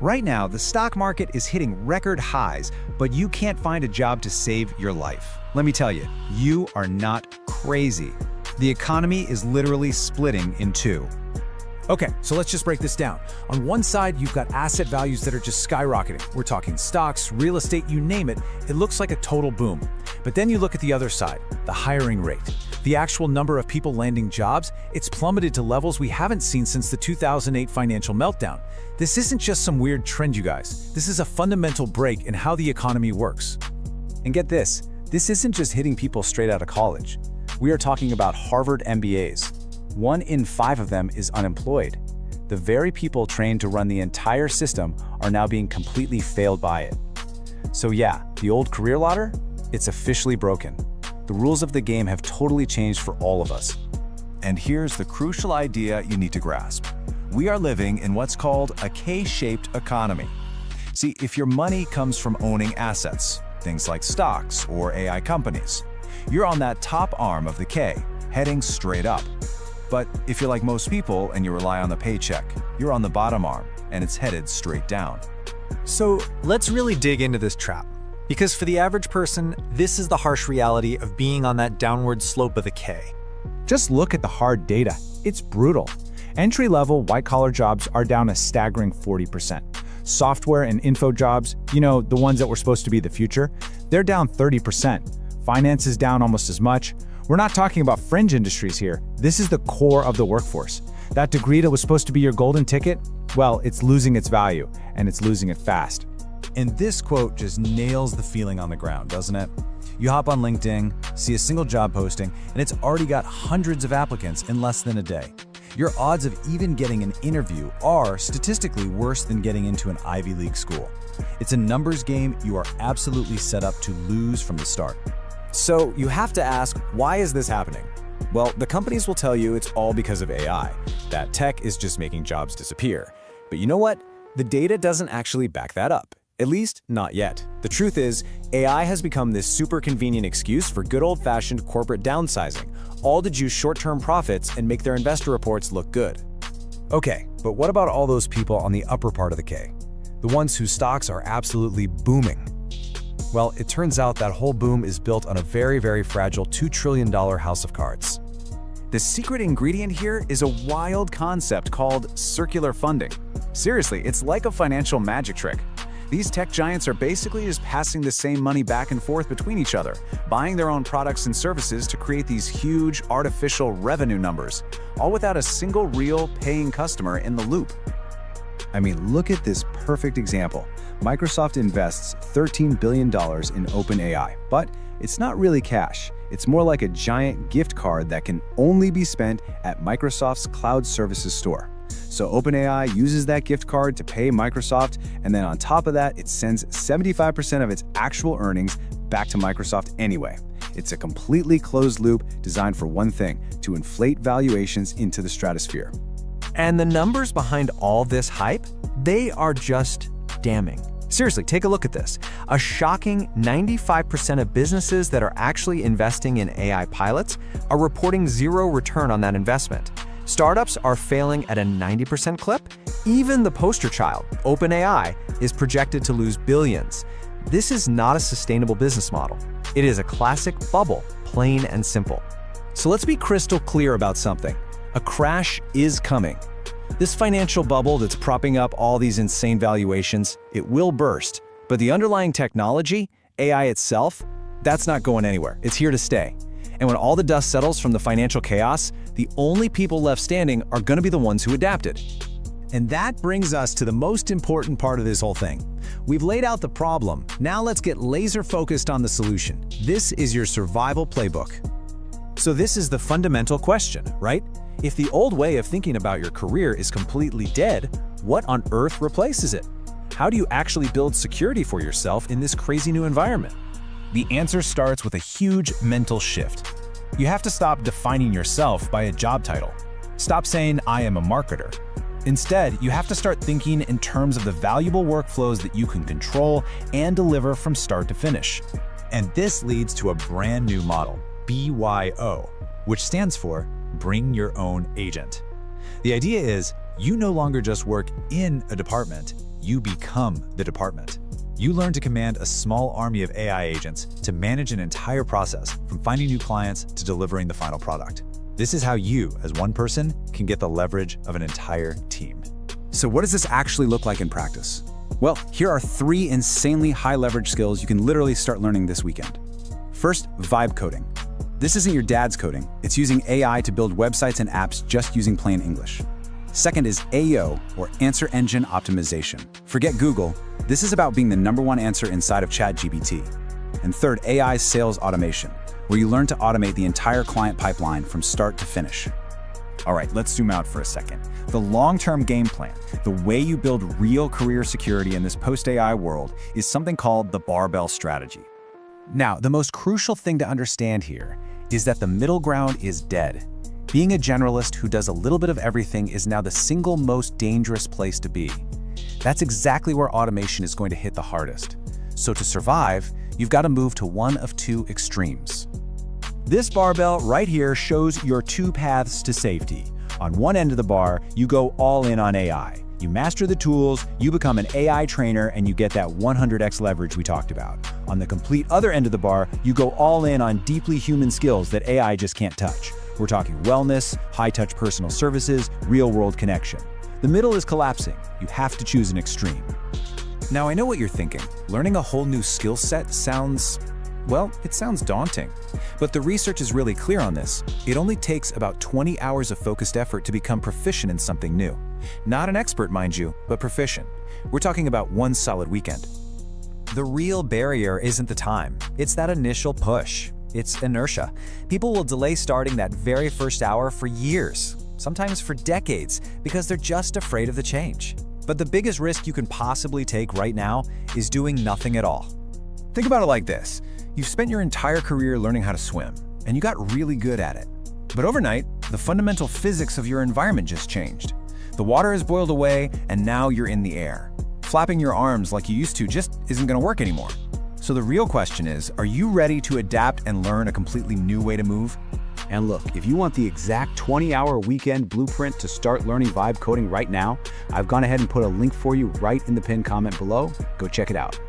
Right now, the stock market is hitting record highs, but you can't find a job to save your life. Let me tell you, you are not crazy. The economy is literally splitting in two. Okay, so let's just break this down. On one side, you've got asset values that are just skyrocketing. We're talking stocks, real estate, you name it. It looks like a total boom. But then you look at the other side, the hiring rate. The actual number of people landing jobs, it's plummeted to levels we haven't seen since the 2008 financial meltdown. This isn't just some weird trend, you guys. This is a fundamental break in how the economy works. And get this isn't just hitting people straight out of college. We are talking about Harvard MBAs. 1 in 5 of them is unemployed. The very people trained to run the entire system are now being completely failed by it. So yeah, the old career ladder, it's officially broken. The rules of the game have totally changed for all of us. And here's the crucial idea you need to grasp. We are living in what's called a K-shaped economy. See, if your money comes from owning assets, things like stocks or AI companies, you're on that top arm of the K, heading straight up. But if you're like most people and you rely on the paycheck, you're on the bottom arm and it's headed straight down. So let's really dig into this trap. Because for the average person, this is the harsh reality of being on that downward slope of the K. Just look at the hard data. It's brutal. Entry-level, white-collar jobs are down a staggering 40%. Software and info jobs, the ones that were supposed to be the future, they're down 30%. Finance is down almost as much. We're not talking about fringe industries here. This is the core of the workforce. That degree that was supposed to be your golden ticket, well, it's losing its value, and it's losing it fast. And this quote just nails the feeling on the ground, doesn't it? You hop on LinkedIn, see a single job posting, and it's already got hundreds of applicants in less than a day. Your odds of even getting an interview are statistically worse than getting into an Ivy League school. It's a numbers game you are absolutely set up to lose from the start. So you have to ask, why is this happening? Well, the companies will tell you it's all because of AI, that tech is just making jobs disappear. But you know what? The data doesn't actually back that up. At least, not yet. The truth is, AI has become this super convenient excuse for good old-fashioned corporate downsizing, all to juice short-term profits and make their investor reports look good. Okay, but what about all those people on the upper part of the K? The ones whose stocks are absolutely booming. Well, it turns out that whole boom is built on a very, very fragile $2 trillion house of cards. The secret ingredient here is a wild concept called circular funding. Seriously, it's like a financial magic trick. These tech giants are basically just passing the same money back and forth between each other, buying their own products and services to create these huge artificial revenue numbers, all without a single real paying customer in the loop. I mean, look at this perfect example. Microsoft invests $13 billion in OpenAI, but it's not really cash. It's more like a giant gift card that can only be spent at Microsoft's cloud services store. So OpenAI uses that gift card to pay Microsoft, and then on top of that, it sends 75% of its actual earnings back to Microsoft anyway. It's a completely closed loop designed for one thing, to inflate valuations into the stratosphere. And the numbers behind all this hype, they are just damning. Seriously, take a look at this. A shocking 95% of businesses that are actually investing in AI pilots are reporting zero return on that investment. Startups are failing at a 90% clip. Even the poster child, OpenAI, is projected to lose billions. This is not a sustainable business model. It is a classic bubble, plain and simple. So let's be crystal clear about something. A crash is coming. This financial bubble that's propping up all these insane valuations, it will burst. But the underlying technology, AI itself, that's not going anywhere. It's here to stay. And when all the dust settles from the financial chaos, the only people left standing are going to be the ones who adapted. And that brings us to the most important part of this whole thing. We've laid out the problem. Now let's get laser focused on the solution. This is your survival playbook. So this is the fundamental question, right? If the old way of thinking about your career is completely dead, what on earth replaces it? How do you actually build security for yourself in this crazy new environment? The answer starts with a huge mental shift. You have to stop defining yourself by a job title. Stop saying, I am a marketer. Instead, you have to start thinking in terms of the valuable workflows that you can control and deliver from start to finish. And this leads to a brand new model, BYO, which stands for Bring Your Own Agent. The idea is, you no longer just work in a department, you become the department. You learn to command a small army of AI agents to manage an entire process, from finding new clients to delivering the final product. This is how you, as one person, can get the leverage of an entire team. So what does this actually look like in practice? Well, here are 3 insanely high-leverage skills you can literally start learning this weekend. First, vibe coding. This isn't your dad's coding. It's using AI to build websites and apps just using plain English. Second is AO, or Answer Engine Optimization. Forget Google. This is about being the #1 answer inside of ChatGPT. And third, AI Sales Automation, where you learn to automate the entire client pipeline from start to finish. All right, let's zoom out for a second. The long-term game plan, the way you build real career security in this post-AI world, is something called the Barbell Strategy. Now, the most crucial thing to understand here is that the middle ground is dead. Being a generalist who does a little bit of everything is now the single most dangerous place to be. That's exactly where automation is going to hit the hardest. So to survive, you've got to move to one of 2 extremes. This barbell right here shows your 2 paths to safety. On one end of the bar, you go all in on AI. You master the tools, you become an AI trainer, and you get that 100x leverage we talked about. On the complete other end of the bar, you go all in on deeply human skills that AI just can't touch. We're talking wellness, high-touch personal services, real-world connection. The middle is collapsing. You have to choose an extreme. Now, I know what you're thinking. Learning a whole new skill set sounds, well, it sounds daunting. But the research is really clear on this. It only takes about 20 hours of focused effort to become proficient in something new. Not an expert, mind you, but proficient. We're talking about 1 solid weekend. The real barrier isn't the time, it's that initial push. It's inertia. People will delay starting that very first hour for years, sometimes for decades, because they're just afraid of the change. But the biggest risk you can possibly take right now is doing nothing at all. Think about it like this. You've spent your entire career learning how to swim, and you got really good at it. But overnight, the fundamental physics of your environment just changed. The water has boiled away, and now you're in the air. Flapping your arms like you used to just isn't going to work anymore. So the real question is, are you ready to adapt and learn a completely new way to move? And look, if you want the exact 20-hour weekend blueprint to start learning vibe coding right now, I've gone ahead and put a link for you right in the pinned comment below. Go check it out.